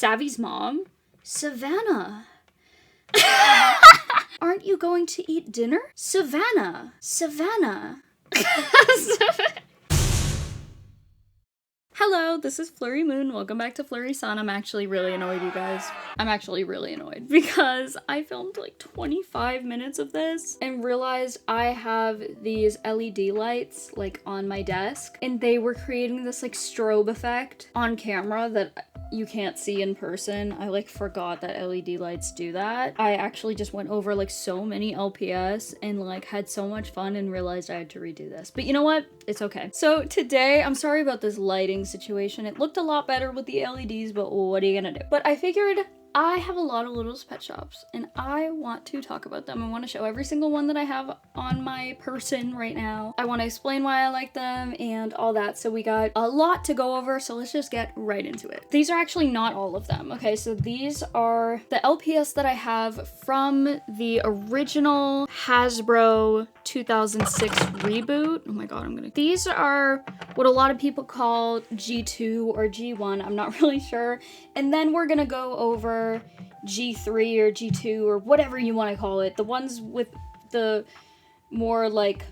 Savvy's mom? Savannah. Aren't you going to eat dinner? Savannah. Savannah. Hello, this is Flurry Moon. Welcome back to Flurry Sun. I'm actually really annoyed, you guys. I'm actually really annoyed because I filmed like 25 minutes of this and realized I have these LED lights like on my desk and they were creating this like strobe effect on camera that you can't see in person. I like forgot that LED lights do that. I actually just went over like so many LPS and like had so much fun and realized I had to redo this. But you know what? It's okay. So today, I'm sorry about this lighting situation. It looked a lot better with the LEDs, but what are you gonna do? But I figured I have a lot of Littlest pet shops and I want to talk about them. I want to show every single one that I have on my person right now. I want to explain why I like them and all that. So we got a lot to go over, so let's just get right into it. These are actually not all of them. Okay, so these are the LPS that I have from the original Hasbro 2006 reboot. Oh my god, these are what a lot of people call G2 or G1. I'm not really sure. And then we're gonna go over G3 or G2 or whatever you want to call it. The ones with the more like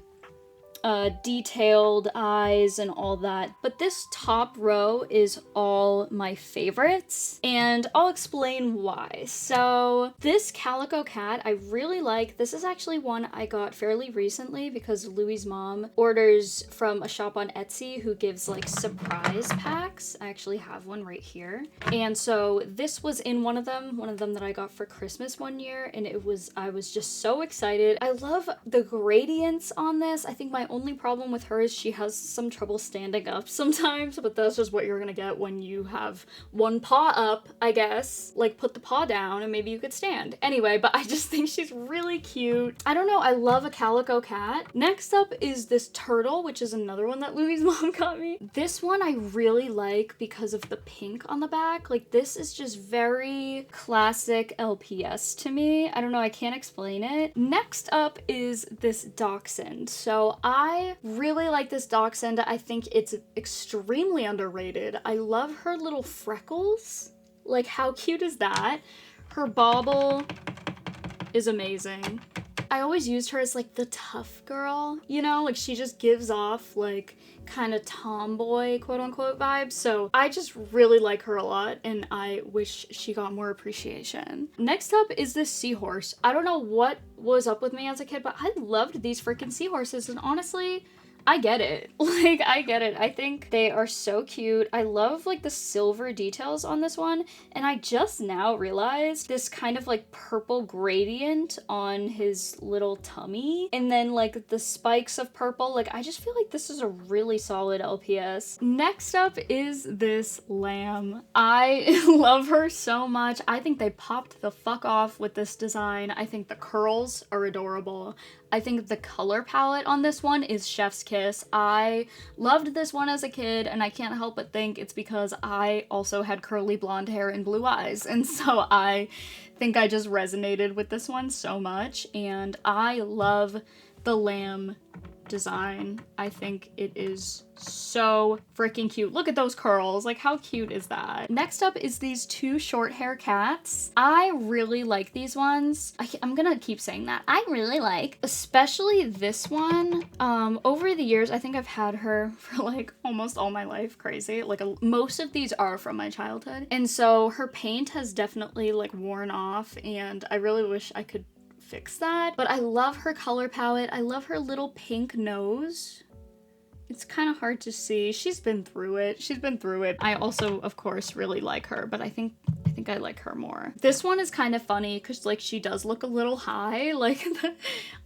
detailed eyes and all that. But this top row is all my favorites and I'll explain why. So this calico cat I really like. This is actually one I got fairly recently because Louie's mom orders from a shop on Etsy who gives like surprise packs. I actually have one right here. And so this was in one of them that I got for Christmas one year, and I was just so excited. I love the gradients on this. I think my only problem with her is she has some trouble standing up sometimes, but that's just what you're gonna get when you have one paw up, I guess. Like, put the paw down and maybe you could stand. Anyway, but I just think she's really cute. I don't know, I love a calico cat. Next up is this turtle, which is another one that Louie's mom got me. This one I really like because of the pink on the back. Like, this is just very classic LPS to me. I don't know, I can't explain it. Next up is this dachshund. So I really like this dachshund. I think it's extremely underrated. I love her little freckles. Like, how cute is that? Her bauble is amazing. I always used her as like the tough girl, you know, like she just gives off like kind of tomboy quote unquote vibes. So I just really like her a lot and I wish she got more appreciation. Next up is this seahorse. I don't know what was up with me as a kid, but I loved these freaking seahorses, and honestly, I get it. Like, I get it. I think they are so cute. I love like the silver details on this one. And I just now realized this kind of like purple gradient on his little tummy. And then like the spikes of purple. Like, I just feel like this is a really solid LPS. Next up is this lamb. I love her so much. I think they popped the fuck off with this design. I think the curls are adorable. I think the color palette on this one is chef's kiss. I loved this one as a kid, and I can't help but think it's because I also had curly blonde hair and blue eyes, and so I think I just resonated with this one so much, and I love the lamb design. I think it is so freaking cute. Look at those curls. Like, how cute is that? Next up is these two short hair cats. I really like these ones. I'm gonna keep saying that. I really like, especially this one. Over the years, I think I've had her for like almost all my life. Crazy. Like, most of these are from my childhood. And so her paint has definitely like worn off, and I really wish I could fix that. But I love her color palette. I love her little pink nose. It's kind of hard to see. She's been through it. She's been through it. I also, of course, really like her, but I think I like her more. This one is kind of funny because like she does look a little high. Like,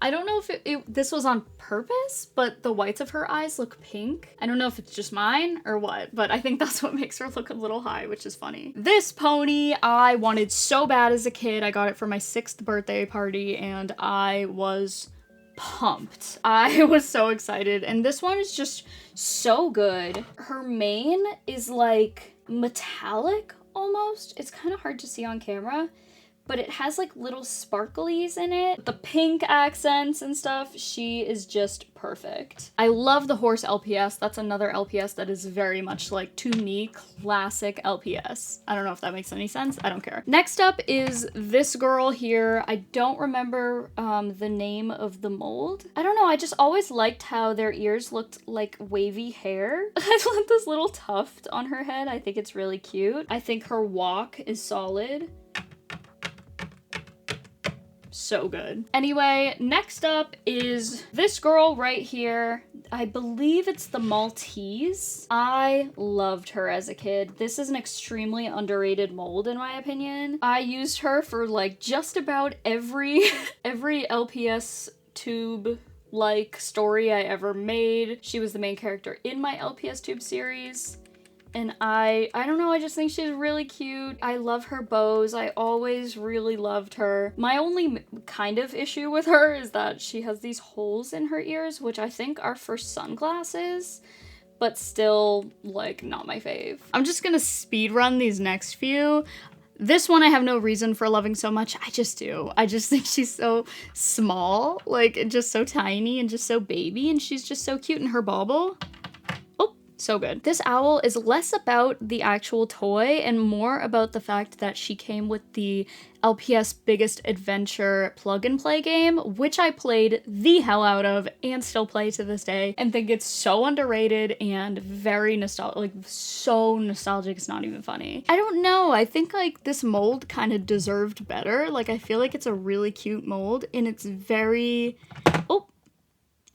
I don't know if this was on purpose, but the whites of her eyes look pink. I don't know if it's just mine or what, but I think that's what makes her look a little high, which is funny. This pony I wanted so bad as a kid. I got it for my 6th birthday party and I was pumped. I was so excited, and this one is just so good. Her mane is like metallic almost. It's kind of hard to see on camera, but it has like little sparklies in it. The pink accents and stuff, she is just perfect. I love the horse LPS. That's another LPS that is very much like, to me, classic LPS. I don't know if that makes any sense. I don't care. Next up is this girl here. I don't remember the name of the mold. I don't know. I just always liked how their ears looked like wavy hair. I love this little tuft on her head. I think it's really cute. I think her walk is solid. So good. Anyway, next up is this girl right here. I believe it's the Maltese. I loved her as a kid. This is an extremely underrated mold in my opinion. I used her for like just about every LPS tube like story I ever made. She was the main character in my LPS tube series. And I don't know, I just think she's really cute. I love her bows. I always really loved her. My only kind of issue with her is that she has these holes in her ears, which I think are for sunglasses, but still, like, not my fave. I'm just gonna speed run these next few. This one I have no reason for loving so much. I just do. I just think she's so small, like, just so tiny and just so baby, and she's just so cute in her bauble. So good. This owl is less about the actual toy and more about the fact that she came with the LPS Biggest Adventure plug and play game, which I played the hell out of and still play to this day and think it's so underrated and very nostalgic, like so nostalgic it's not even funny. I don't know, I think like this mold kind of deserved better. Like I feel like it's a really cute mold and it's very, oh,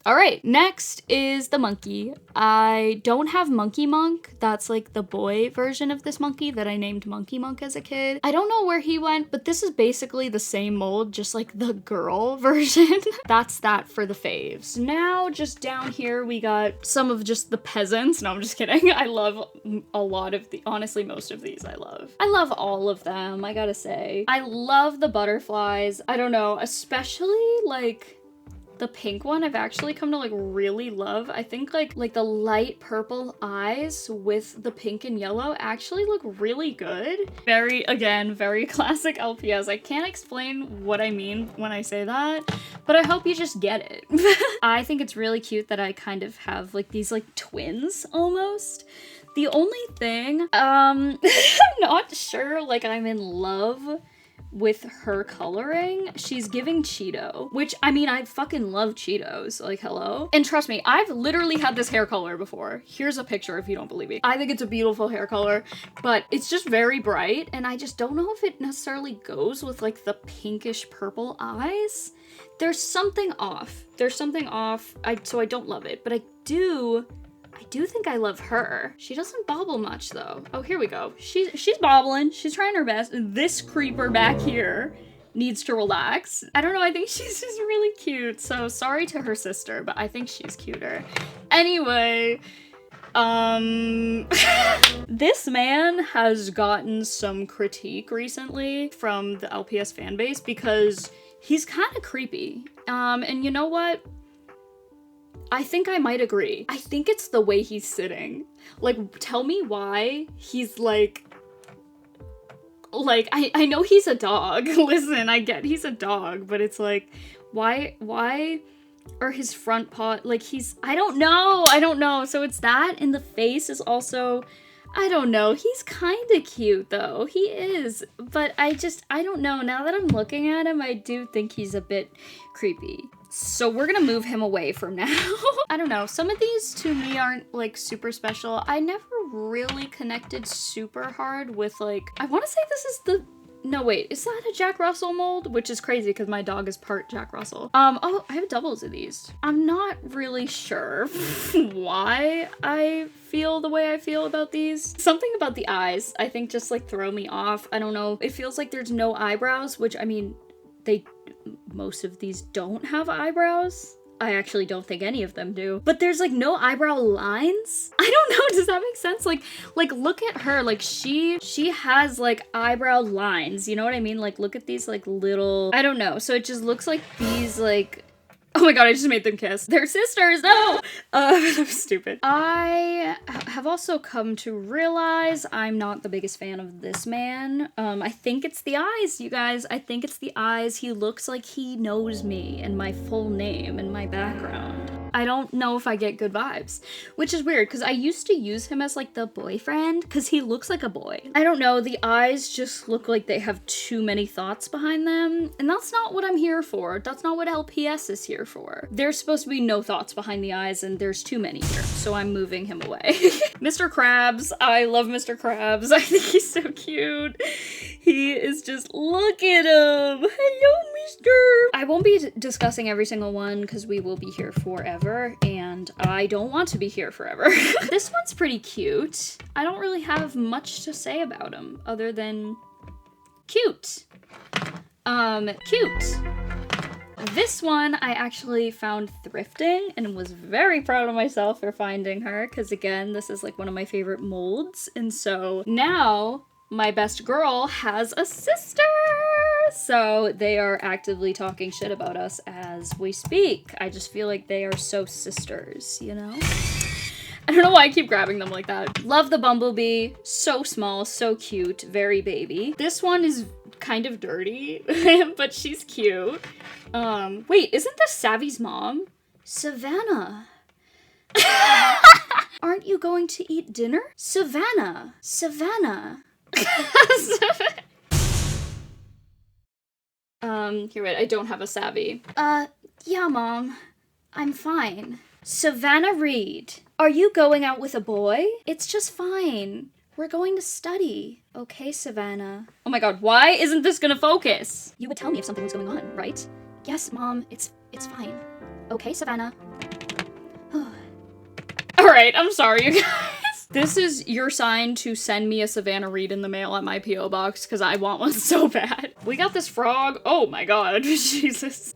all right, next is the monkey. I don't have Monkey Monk. That's like the boy version of this monkey that I named Monkey Monk as a kid. I don't know where he went, but this is basically the same mold, just like the girl version. That's that for the faves. Now, just down here, we got some of just the peasants. No, I'm just kidding. I love a lot of the, honestly, most of these I love. I love all of them, I gotta say. I love the butterflies. I don't know, especially like the pink one I've actually come to like really love. I think like the light purple eyes with the pink and yellow actually look really good. Very, again, very classic LPS. I can't explain what I mean when I say that, but I hope you just get it. I think it's really cute that I kind of have like these like twins almost. The only thing, I'm not sure like I'm in love with her coloring. She's giving Cheeto, which I mean, I fucking love Cheetos, like hello. And trust me, I've literally had this hair color before. Here's a picture if you don't believe me. I think it's a beautiful hair color, but it's just very bright and I just don't know if it necessarily goes with like the pinkish purple eyes. There's something off. There's something off, so I don't love it, but I do think I love her. She doesn't bobble much though. Oh, here we go. She's bobbling. She's trying her best. This creeper back here needs to relax. I don't know, I think she's just really cute. So sorry to her sister, but I think she's cuter. Anyway, this man has gotten some critique recently from the LPS fan base because he's kind of creepy. And you know what? I think I might agree. I think it's the way he's sitting. Like, tell me why he's like, I know he's a dog. Listen, I get he's a dog, but it's like, why are his front paw, like I don't know. So it's that, and the face is also, I don't know. He's kind of cute though. He is, but I don't know. Now that I'm looking at him, I do think he's a bit creepy. So we're gonna move him away from now. I don't know, some of these to me aren't like super special. I never really connected super hard with like, I wanna say this is the, no wait, is that a Jack Russell mold? Which is crazy because my dog is part Jack Russell. Oh, I have doubles of these. I'm not really sure why I feel the way I feel about these. Something about the eyes, I think just like throw me off. I don't know, it feels like there's no eyebrows, which I mean, most of these don't have eyebrows. I actually don't think any of them do. But there's like no eyebrow lines. I don't know, does that make sense? Like look at her, like she has like eyebrow lines, you know what I mean? Like look at these like little, I don't know. So it just looks like these like, Oh my god, I just made them kiss. They're sisters, no! That was stupid. I have also come to realize I'm not the biggest fan of this man. I think it's the eyes, you guys. I think it's the eyes. He looks like he knows me and my full name and my background. I don't know if I get good vibes, which is weird because I used to use him as like the boyfriend because he looks like a boy. I don't know, the eyes just look like they have too many thoughts behind them, and that's not what I'm here for. That's not what LPS is here for. There's supposed to be no thoughts behind the eyes, and there's too many here, so I'm moving him away. Mr. Krabs, I love Mr. Krabs. I think he's so cute. He is just, look at him. Hello, mister. I won't be discussing every single one because we will be here forever, and I don't want to be here forever. This one's pretty cute. I don't really have much to say about him other than cute. Cute. This one I actually found thrifting and was very proud of myself for finding her because, again, this is like one of my favorite molds, and so now my best girl has a sister! So they are actively talking shit about us as we speak. I just feel like they are so sisters, you know? I don't know why I keep grabbing them like that. Love the bumblebee. So small, so cute, very baby. This one is kind of dirty, but she's cute. Wait, isn't this Savvy's mom? Savannah. Aren't you going to eat dinner? Savannah. Savannah. Here, wait, I don't have a Savvy. Yeah, Mom. I'm fine. Savannah Reed. Are you going out with a boy? It's just fine. We're going to study. Okay, Savannah. Oh my god, why isn't this gonna focus? You would tell me if something was going on, right? Yes, Mom, it's fine. Okay, Savannah. Alright, I'm sorry, you guys. This is your sign to send me a Savannah Reed in the mail at my P.O. box, because I want one so bad. We got this frog. Oh my god, Jesus.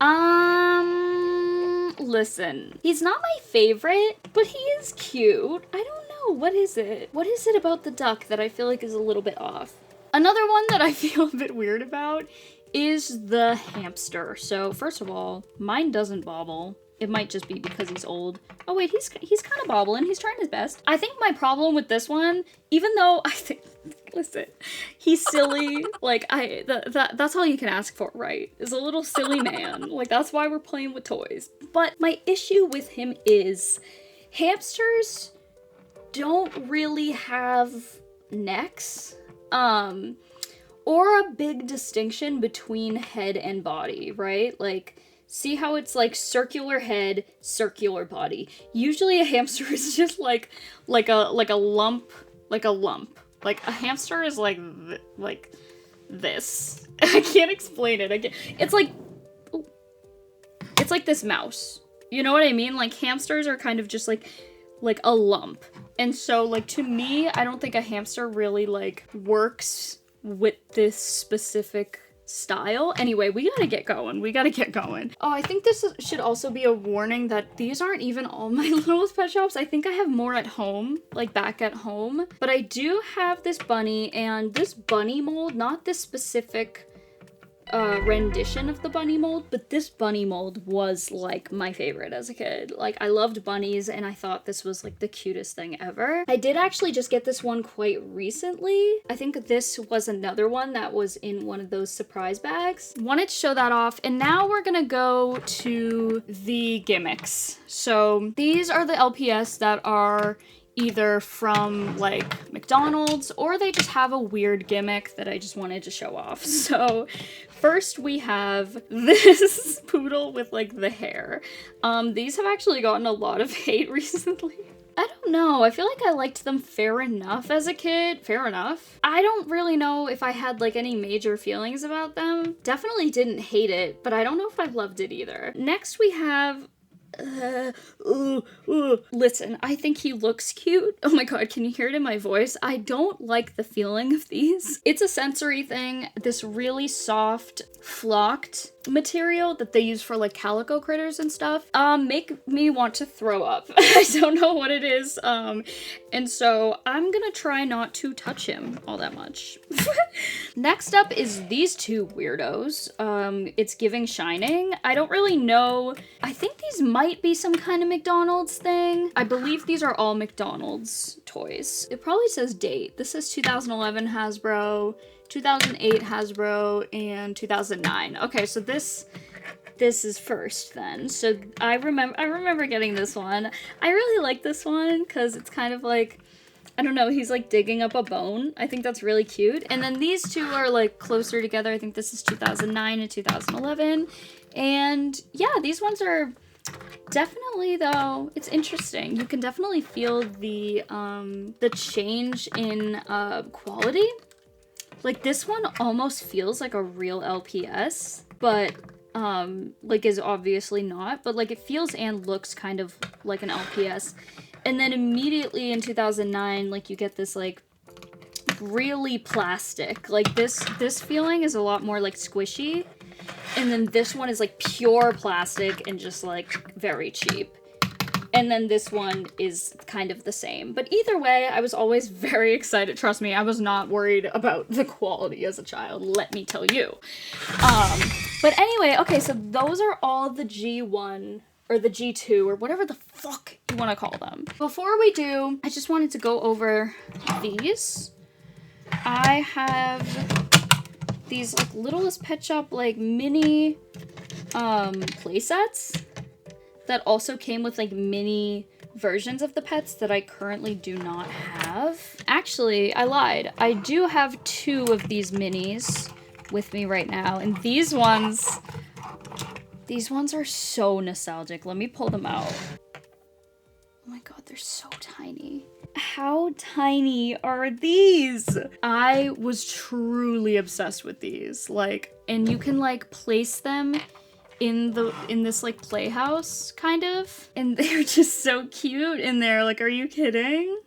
Listen. He's not my favorite, but he is cute. I don't know. What is it? What is it about the duck that I feel like is a little bit off? Another one that I feel a bit weird about is the hamster. So first of all, mine doesn't bobble. It might just be because he's old. Oh wait, he's kind of bobbling. He's trying his best. I think my problem with this one, even though I think, listen, he's silly. Like that's all you can ask for, right? Is a little silly man. Like that's why we're playing with toys. But my issue with him is hamsters don't really have necks. Or a big distinction between head and body, right? Like, see how it's like circular head, circular body. Usually a hamster is just like a lump. Like a hamster is like this. I can't explain it. It's like this mouse. You know what I mean? Like hamsters are kind of just like a lump. And so like to me, I don't think a hamster really like works with this specific style. Anyway, we gotta get going. Oh, I think this should also be a warning that these aren't even all my Littlest pet shops. I think I have more at home, like back at home. But I do have this bunny, and this bunny mold, not this specific rendition of the bunny mold, but this bunny mold was like my favorite as a kid. Like I loved bunnies and I thought this was like the cutest thing ever. I did actually just get this one quite recently. I think this was another one that was in one of those surprise bags. Wanted to show that off, and now we're gonna go to the gimmicks. So these are the LPS that are either from like McDonald's or they just have a weird gimmick that I just wanted to show off. So first we have this poodle with like the hair. These have actually gotten a lot of hate recently. I don't know, I feel like I liked them fair enough as a kid. Fair enough. I don't really know if I had like any major feelings about them. Definitely didn't hate it, but I don't know if I loved it either. Next we have Listen, I think he looks cute. Oh my god, can you hear it in my voice? I don't like the feeling of these. It's a sensory thing. This really soft, flocked material that they use for like calico critters and stuff make me want to throw up. I don't know what it is. And so I'm gonna try not to touch him all that much. Next up is these two weirdos. It's giving Shining. I don't really know. I think these might be some kind of McDonald's thing. I believe these are all McDonald's toys. It probably says date. This is 2011 Hasbro, 2008 Hasbro, and 2009. Okay, so this is first then. So I remember getting this one. I really like this one because it's kind of like, I don't know, he's like digging up a bone. I think that's really cute. And then these two are like closer together. I think this is 2009 and 2011. And yeah, these ones are definitely, though, it's interesting. You can definitely feel the change in quality. Like this one almost feels like a real LPS, but like is obviously not, but like it feels and looks kind of like an LPS. And then immediately in 2009, like you get this like really plastic. Like this feeling is a lot more like squishy. And then this one is like pure plastic and just like very cheap. And then this one is kind of the same. But either way, I was always very excited. Trust me, I was not worried about the quality as a child, let me tell you. But anyway, okay, so those are all the G1 or the G2 or whatever the fuck you want to call them. Before we do, I just wanted to go over these. I have these like Littlest Pet Shop like mini play sets that also came with like mini versions of the pets that I currently do not have. Actually, I lied. I do have two of these minis with me right now, and these ones are so nostalgic. Let me pull them out. Oh my god, they're so tiny. How tiny are these? I was truly obsessed with these. Like, and you can like place them in this like playhouse kind of, and they're just so cute in there. Like, are you kidding?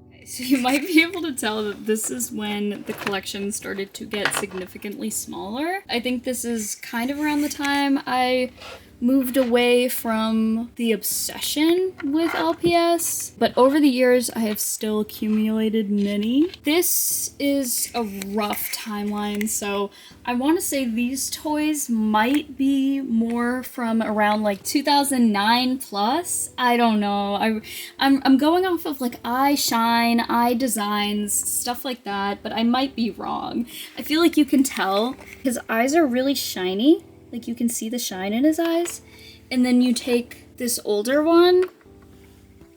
Okay, so you might be able to tell that this is when the collection started to get significantly smaller. I think this is kind of around the time I moved away from the obsession with LPS, but over the years I have still accumulated many. This is a rough timeline, so I want to say these toys might be more from around like 2009 plus. I don't know. I'm going off of like iShine, iDesigns, stuff like that, but I might be wrong. I feel like you can tell his eyes are really shiny. Like, you can see the shine in his eyes. And then you take this older one,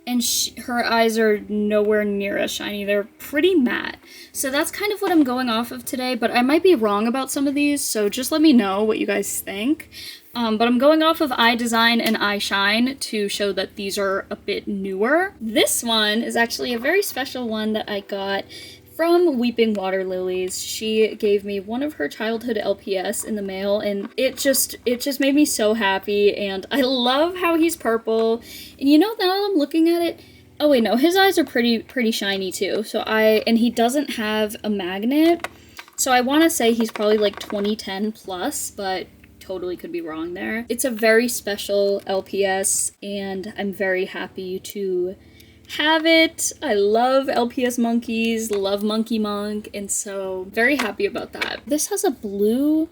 and her eyes are nowhere near as shiny. They're pretty matte. So that's kind of what I'm going off of today, but I might be wrong about some of these, so just let me know what you guys think. But I'm going off of iDesign and iShine to show that these are a bit newer. This one is actually a very special one that I got from Weeping Water Lilies. She gave me one of her childhood LPS in the mail, and it just made me so happy, and I love how he's purple. And you know, now that I'm looking at it, oh wait, no, his eyes are pretty shiny too. So and he doesn't have a magnet, so I want to say he's probably like 2010 plus, but totally could be wrong there. It's a very special LPS, and I'm very happy to have it. I love LPS monkeys, love Monkey Monk, and so very happy about that. This has a blue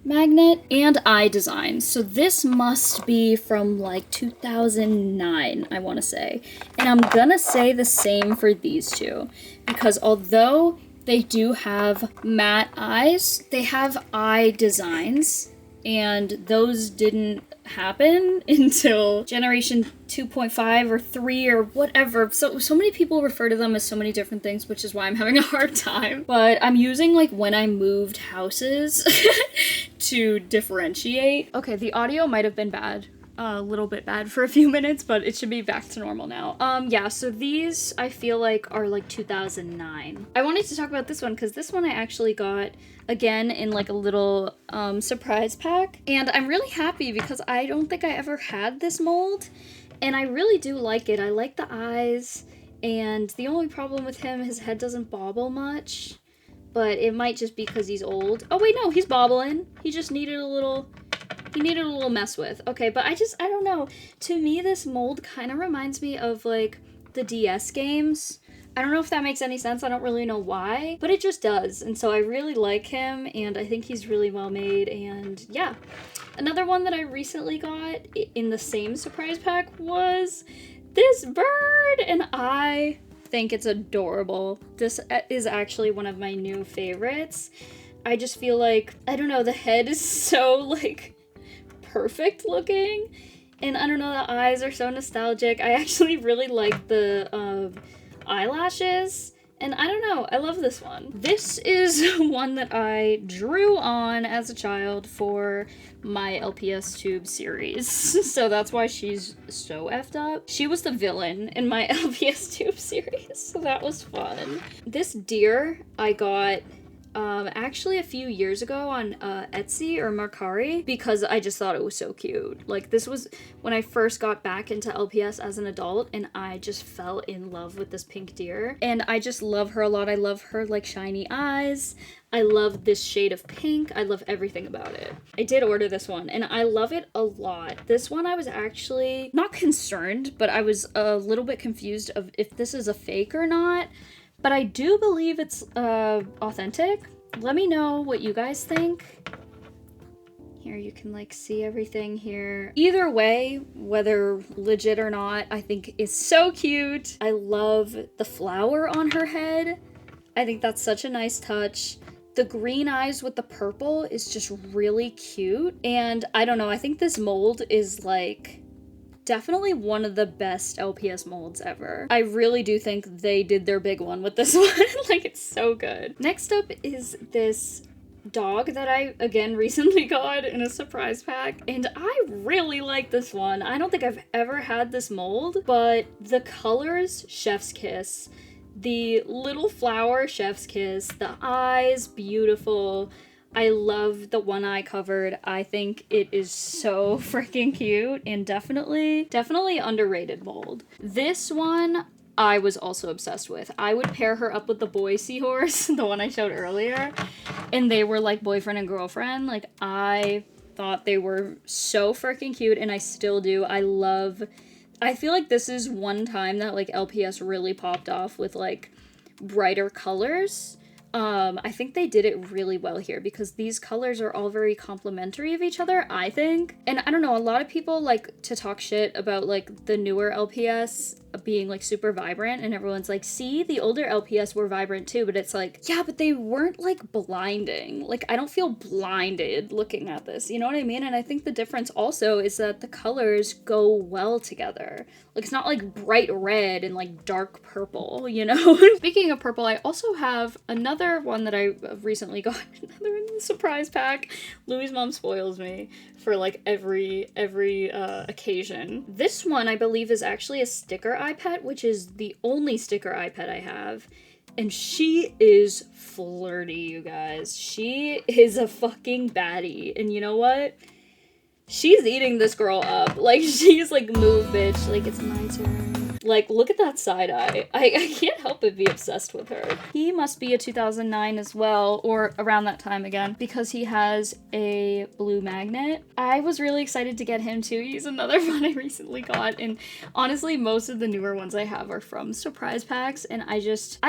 magnet and iDesign, so this must be from like 2009, I want to say. And I'm gonna say the same for these two, because although they do have matte eyes, they have eye designs, and those didn't happen until generation 2.5 or 3 or whatever. So many people refer to them as so many different things, which is why I'm having a hard time. But I'm using like when I moved houses to differentiate. Okay, the audio might have been bad a little bit bad for a few minutes, but it should be back to normal now. Yeah, so these I feel like are like 2009. I wanted to talk about this one because this one I actually got again in like a little surprise pack, and I'm really happy because I don't think I ever had this mold, and I really do like it. I like the eyes, and the only problem with him, his head doesn't bobble much, but it might just be because he's old. Oh wait, no, he's bobbling. He just needed a little mess with. Okay, but I don't know. To me, this mold kind of reminds me of like the DS games. I don't know if that makes any sense. I don't really know why, but it just does. And so I really like him, and I think he's really well made, and yeah. Another one that I recently got in the same surprise pack was this bird, and I think it's adorable. This is actually one of my new favorites. I just feel like, I don't know, the head is so like perfect looking, and I don't know, the eyes are so nostalgic. I actually really like the eyelashes, and I don't know, I love this one. This is one that I drew on as a child for my LPS tube series, so that's why she's so effed up. She was the villain in my LPS tube series, so that was fun. This deer I got actually a few years ago on Etsy or Mercari because I just thought it was so cute. Like, this was when I first got back into LPS as an adult, and I just fell in love with this pink deer, and I just love her a lot. I love her like shiny eyes. I love this shade of pink. I love everything about it. I did order this one, and I love it a lot. This one I was actually not concerned, but I was a little bit confused of if this is a fake or not. But I do believe it's authentic. Let me know what you guys think. Here you can like see everything here. Either way, whether legit or not, I think is so cute. I love the flower on her head. I think that's such a nice touch. The green eyes with the purple is just really cute. And I don't know, I think this mold is like definitely one of the best LPS molds ever. I really do think they did their big one with this one. Like, it's so good. Next up is this dog that I, again, recently got in a surprise pack, and I really like this one. I don't think I've ever had this mold, but the colors, chef's kiss. The little flower, chef's kiss. The eyes, beautiful. I love the one eye covered. I think it is so freaking cute, and definitely underrated mold. This one I was also obsessed with. I would pair her up with the boy seahorse, the one I showed earlier, and they were like boyfriend and girlfriend. Like, I thought they were so freaking cute, and I still do. I feel like this is one time that like LPS really popped off with like brighter colors. I think they did it really well here because these colors are all very complementary of each other, I think. And I don't know, a lot of people like to talk shit about like the newer LPS being like super vibrant, and everyone's like, see, the older LPS were vibrant too, but it's like, yeah, but they weren't like blinding. Like, I don't feel blinded looking at this, you know what I mean? And I think the difference also is that the colors go well together. Like, it's not like bright red and like dark purple, you know? Speaking of purple, I also have another one that I recently got, another in the surprise pack. Louis' mom spoils me for like every occasion. This one I believe is actually a sticker eye pet, which is the only sticker eye pet I have. And she is flirty, you guys. She is a fucking baddie. And you know what? She's eating this girl up. Like, she's like, move, bitch. Like, it's my turn. Like, look at that side eye. I can't help but be obsessed with her. He must be a 2009 as well, or around that time again, because he has a blue magnet. I was really excited to get him too. He's another one I recently got, and honestly, most of the newer ones I have are from surprise packs, and I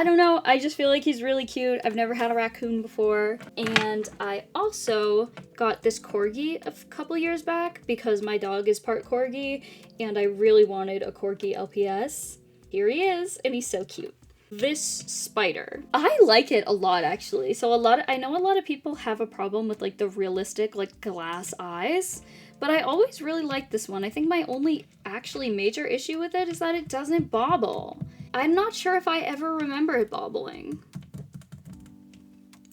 don't know, I just feel like he's really cute. I've never had a raccoon before, and I also got this corgi a couple years back because my dog is part corgi, and I really wanted a corgi LPS. Here he is, and he's so cute. This spider, I like it a lot actually. So I know a lot of people have a problem with like the realistic like glass eyes, but I always really like this one. I think my only actually major issue with it is that it doesn't bobble. I'm not sure if I ever remember it bobbling.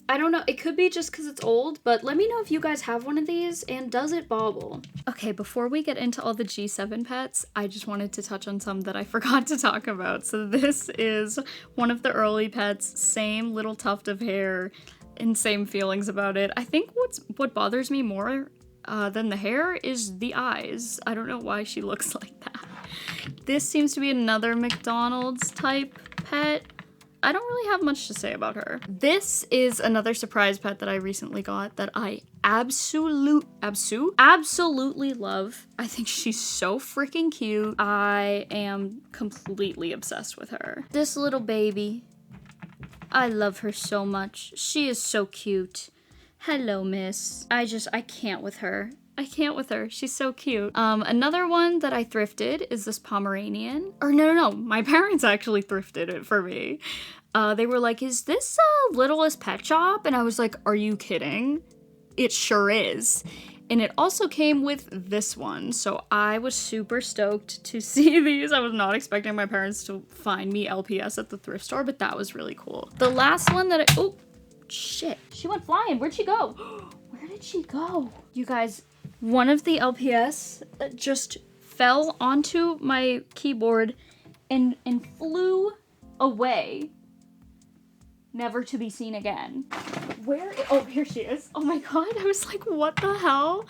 I don't know, it could be just because it's old, but let me know if you guys have one of these and does it bobble? Okay, before we get into all the G7 pets, I just wanted to touch on some that I forgot to talk about. So this is one of the early pets, same little tuft of hair and same feelings about it. I think what bothers me more than the hair is the eyes. I don't know why she looks like that. This seems to be another McDonald's type pet. I don't really have much to say about her. This is another surprise pet that I recently got that I absolutely love. I think she's so freaking cute. I am completely obsessed with her. This little baby, I love her so much. She is so cute. Hello, miss. I can't with her. I can't with her. She's so cute. Another one that I thrifted is this Pomeranian. Or no. My parents actually thrifted it for me. They were like, is this a Littlest pet shop? And I was like, are you kidding? It sure is. And it also came with this one. So I was super stoked to see these. I was not expecting my parents to find me LPS at the thrift store, but that was really cool. The last one that oh, shit. She went flying. Where'd she go? Where did she go? You guys, one of the LPS just fell onto my keyboard and flew away, never to be seen again. Oh, here she is. Oh my god, I was like, what the hell?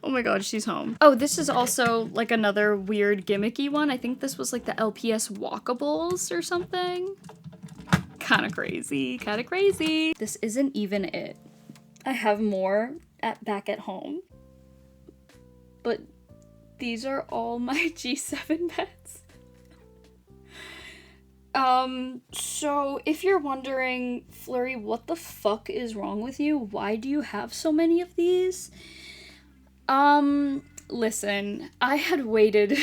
Oh my god, she's home. Oh, this is also like another weird gimmicky one. I think this was like the LPS walkables or something. Kind of crazy. This isn't even it. I have more back at home. But these are all my G7 pets. So if you're wondering, Flurry, what the fuck is wrong with you? Why do you have so many of these? Listen, I had waited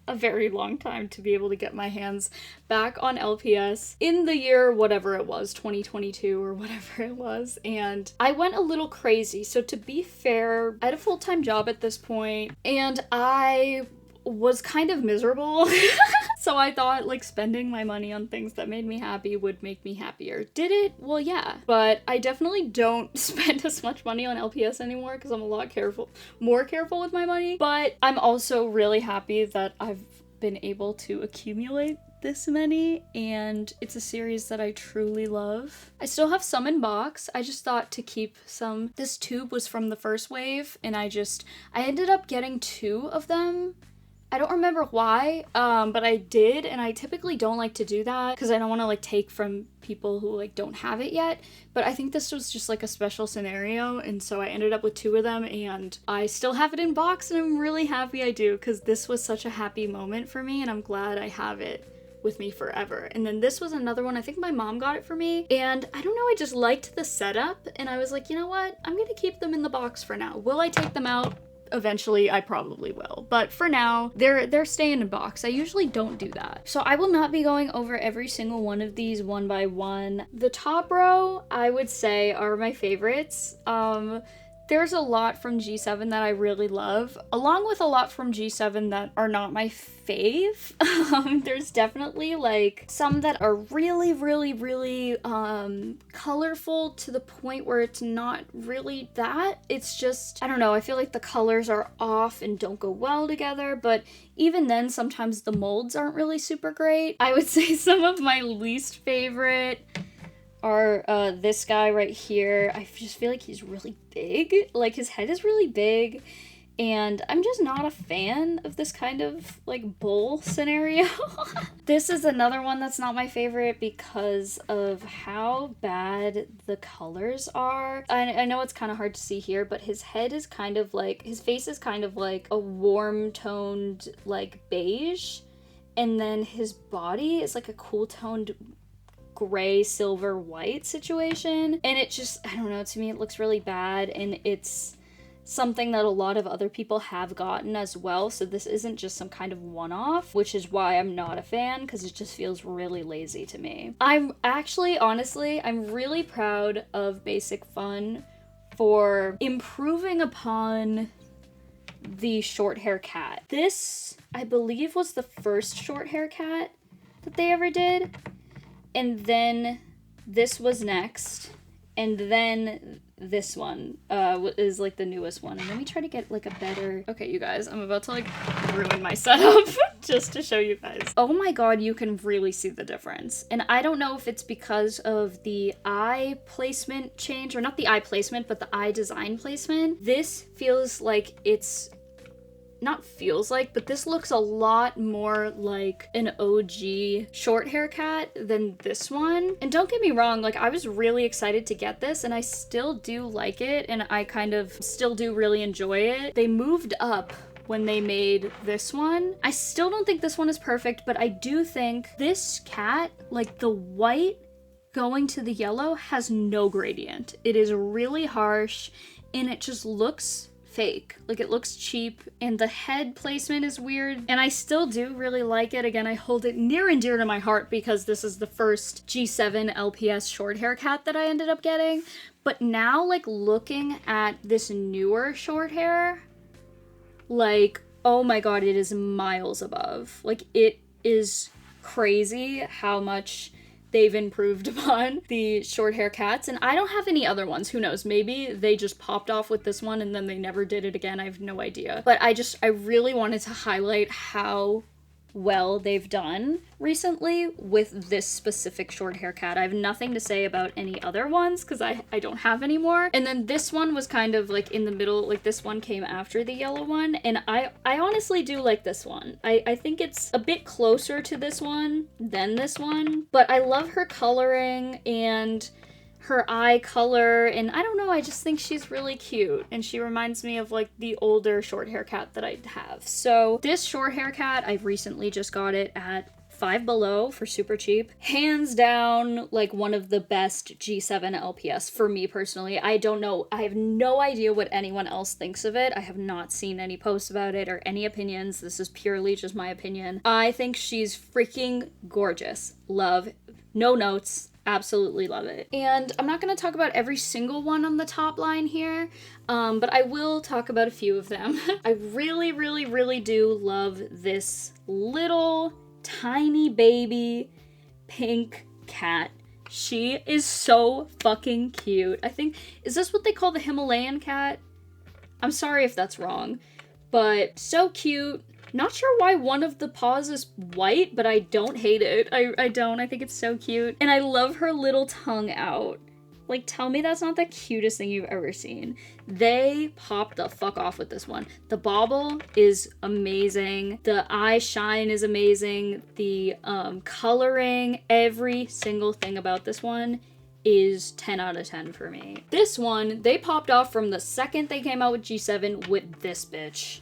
a very long time to be able to get my hands back on LPS in the year whatever it was, 2022 or whatever it was, and I went a little crazy. So to be fair, I had a full-time job at this point, and I was kind of miserable. So I thought like spending my money on things that made me happy would make me happier. Did it? Well, yeah. But I definitely don't spend as much money on LPS anymore because I'm a lot more careful with my money. But I'm also really happy that I've been able to accumulate this many, and it's a series that I truly love. I still have some in box. I just thought to keep some. This tube was from the first wave, and I ended up getting 2 of them. I don't remember why, but I did, and I typically don't like to do that because I don't want to like take from people who like don't have it yet, but I think this was just like a special scenario, and so I ended up with 2 of them, and I still have it in box, and I'm really happy I do because this was such a happy moment for me, and I'm glad I have it with me forever. And then this was another one, I think my mom got it for me, and I don't know, I just liked the setup, and I was like, you know what, I'm gonna keep them in the box for now. Will I take them out? Eventually, I probably will, but for now, they're staying in box. I usually don't do that. So I will not be going over every single one of these one by one. The top row, I would say, are my favorites. There's a lot from G7 that I really love, along with a lot from G7 that are not my fave. There's definitely like some that are really colorful to the point where it's not really that. It's just, I don't know, I feel like the colors are off and don't go well together, but even then, sometimes the molds aren't really super great. I would say some of my least favorite are this guy right here. I just feel like he's really big. Like, his head is really big, and I'm just not a fan of this kind of like bull scenario. This is another one that's not my favorite because of how bad the colors are. I know it's kind of hard to see here, but his head is kind of like, his face is kind of like a warm toned like beige, and then his body is like a cool toned gray, silver, white situation, and it just, I don't know, to me it looks really bad, and it's something that a lot of other people have gotten as well, so this isn't just some kind of one-off, which is why I'm not a fan, because it just feels really lazy to me. I'm actually, honestly, I'm really proud of Basic Fun for improving upon the short hair cat. This, I believe, was the first short hair cat that they ever did. And then this was next, And then this one is like the newest one. And let me try to get like a better... Okay, you guys, I'm about to like ruin my setup just to show you guys. Oh my god, you can really see the difference. And I don't know if it's because of the eye placement change, or not the eye placement, but the eye design placement. This feels like it's... Not feels like, but this looks a lot more like an OG short hair cat than this one. And don't get me wrong, like I was really excited to get this and I still do like it and I kind of still do really enjoy it. They moved up when they made this one. I still don't think this one is perfect, but I do think this cat, like the white going to the yellow, has no gradient. It is really harsh and it just looks fake. Like it looks cheap and the head placement is weird and I still do really like it. Again, I hold it near and dear to my heart because this is the first G7 LPS short hair cat that I ended up getting. But now like looking at this newer short hair, like, oh my god, it is miles above. Like it is crazy how much they've improved upon the short hair cats. And I don't have any other ones. Who knows? Maybe they just popped off with this one and then they never did it again. I have no idea. But I really wanted to highlight how well they've done recently with this specific short hair cat. I have nothing to say about any other ones because I don't have any more. And then this one was kind of like in the middle, like this one came after the yellow one. And I honestly do like this one. I think it's a bit closer to this one than this one, but I love her coloring and her eye color, and I don't know, I just think she's really cute, and she reminds me of like the older short hair cat that I have. So this short hair cat, I've recently just got it at Five Below for super cheap. Hands down, like one of the best G7 LPS for me personally. I don't know, I have no idea what anyone else thinks of it. I have not seen any posts about it or any opinions. This is purely just my opinion. I think she's freaking gorgeous. Love, no notes. Absolutely love it. And I'm not going to talk about every single one on the top line here, but I will talk about a few of them. I really, really, really do love this little tiny baby pink cat. She is so fucking cute. I think, is this what they call the Himalayan cat? I'm sorry if that's wrong, but so cute. Not sure why one of the paws is white, but I don't hate it. I don't. I think it's so cute. And I love her little tongue out. Like, tell me that's not the cutest thing you've ever seen. They popped the fuck off with this one. The bauble is amazing. The eye shine is amazing. The coloring, every single thing about this one is 10 out of 10 for me. This one, they popped off from the second they came out with G7 with this bitch.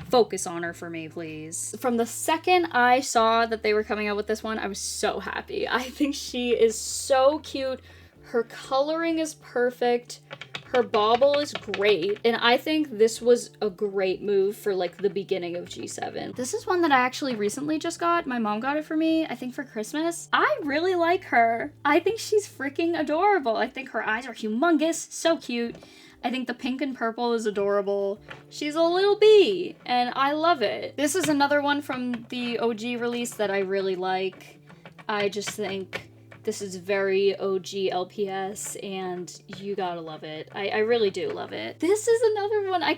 Focus on her for me, please. From the second I saw that they were coming out with this one, I was so happy. I think she is so cute. Her coloring is perfect. Her bauble is great. And I think this was a great move for like the beginning of G7. This is one that I actually recently just got. My mom got it for me, I think for Christmas. I really like her. I think she's freaking adorable. I think her eyes are humongous, so cute. I think the pink and purple is adorable. She's a little bee, and I love it. This is another one from the OG release that I really like. I just think this is very OG LPS, and you gotta love it. I really do love it. This is another one I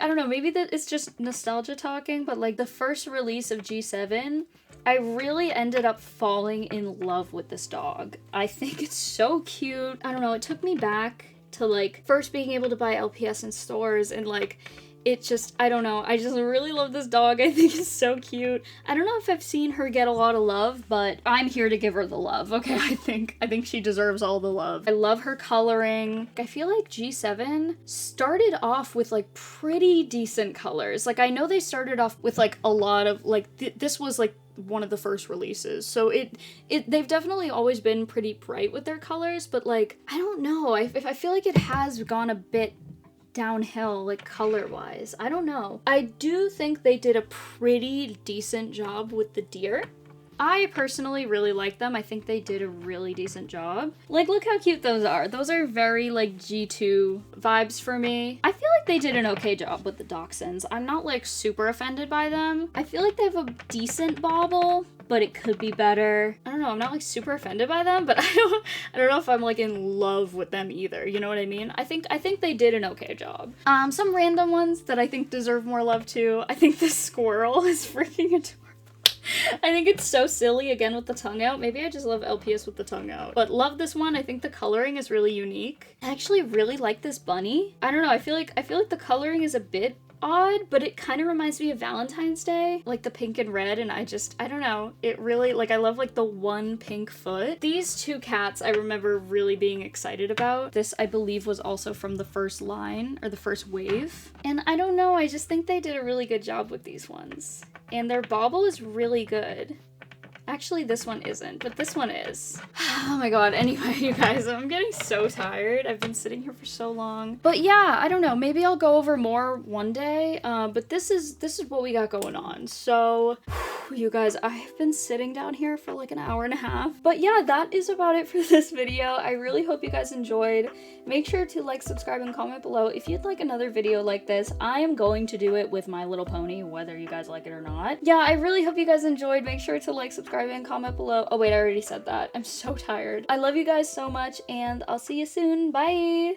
don't know, maybe that it's just nostalgia talking, but like the first release of G7, I really ended up falling in love with this dog. I think it's so cute. I don't know, it took me back to like first being able to buy LPS in stores, and like it just, I don't know, I just really love this dog. I think it's so cute. I don't know if I've seen her get a lot of love, but I'm here to give her the love, okay? I think she deserves all the love. I love her coloring. I feel like G7 started off with like pretty decent colors. Like I know they started off with like a lot of like this was like one of the first releases, so they've definitely always been pretty bright with their colors, but like I don't know, I feel like it has gone a bit downhill like color wise. I don't know. I do think they did a pretty decent job with the deer. I personally really like them. I think they did a really decent job. Like, look how cute those are. Those are very like G2 vibes for me. I feel like like they did an okay job with the dachshunds. I'm not like super offended by them. I feel like they have a decent bobble, but it could be better. I don't know, I'm not like super offended by them, but I don't know if I'm like in love with them either. You know what I mean? I think they did an okay job. Some random ones that I think deserve more love too. I think this squirrel is freaking adorable. I think it's so silly, again with the tongue out. Maybe I just love LPS with the tongue out. But love this one. I think the coloring is really unique. I actually really like this bunny. I don't know, I feel like the coloring is a bit odd, but it kind of reminds me of Valentine's Day, like the pink and red, and I don't know, it really, like, I love like the one pink foot. These two cats I remember really being excited about. This I believe was also from the first line, or the first wave, and I don't know, I just think they did a really good job with these ones, and their bauble is really good. Actually, this one isn't, but this one is. Oh my god, anyway, you guys, I'm getting so tired. I've been sitting here for so long. But yeah, I don't know, maybe I'll go over more one day, but this is what we got going on. So, you guys, I've been sitting down here for like an hour and a half. But yeah, that is about it for this video. I really hope you guys enjoyed. Make sure to like, subscribe, and comment below if you'd like another video like this. I am going to do it with My Little Pony, whether you guys like it or not. Yeah, I really hope you guys enjoyed. Make sure to like, subscribe, and comment below. Oh wait, I already said that. I'm so tired. I love you guys so much, and I'll see you soon. Bye!